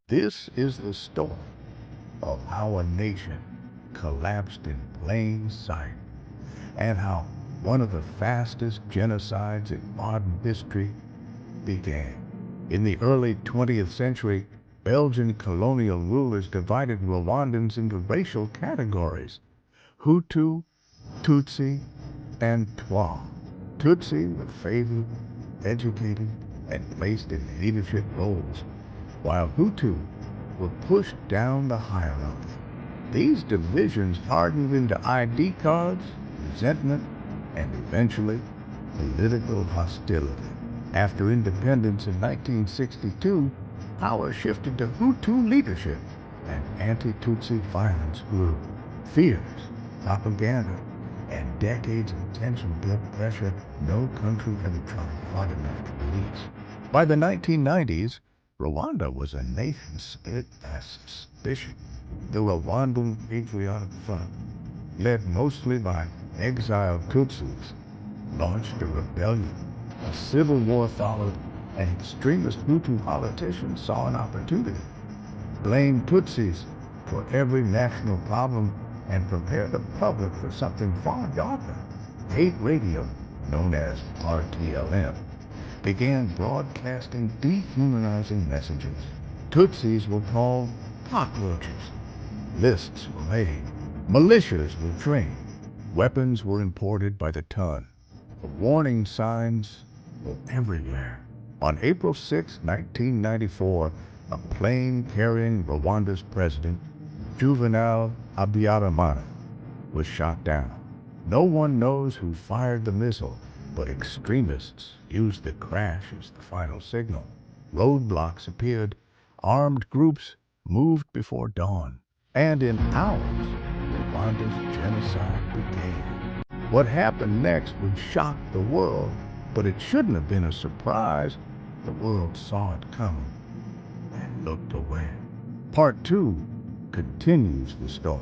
This is the story of how a nation collapsed in plain sight and how one of the fastest genocides in modern history began. In the early 20th century, Belgian colonial rulers divided Rwandans into racial categories: Hutu, Tutsi, and Twa. Tutsi were favored, educated, and placed in leadership roles, while Hutu were pushed down the hierarchy. These divisions hardened into ID cards, resentment, and eventually political hostility. After independence in 1962, power shifted to Hutu leadership and anti-Tutsi violence grew. Fears, propaganda, and decades of tension built pressure no country ever tried hard enough to release. By the 1990s, Rwanda was a nation split by suspicion. The Rwandan Patriotic Front, led mostly by exiled Tutsis, launched a rebellion. A civil war followed, and extremist Hutu politicians saw an opportunity, blamed Tutsis for every national problem, and prepared the public for something far darker. Hate radio, known as RTLM, began broadcasting dehumanizing messages. Tutsis were called cockroaches. Lists were made. Militias were trained. Weapons were imported by the ton. The warning signs were everywhere. On April 6, 1994, a plane carrying Rwanda's president, Juvenal Habyarimana, was shot down. No one knows who fired the missile, but extremists used the crash as the final signal. Roadblocks appeared, armed groups moved before dawn, and in hours, Rwanda's genocide began. What happened next would shock the world, but it shouldn't have been a surprise. The world saw it coming and looked away. Part 2 continues the story.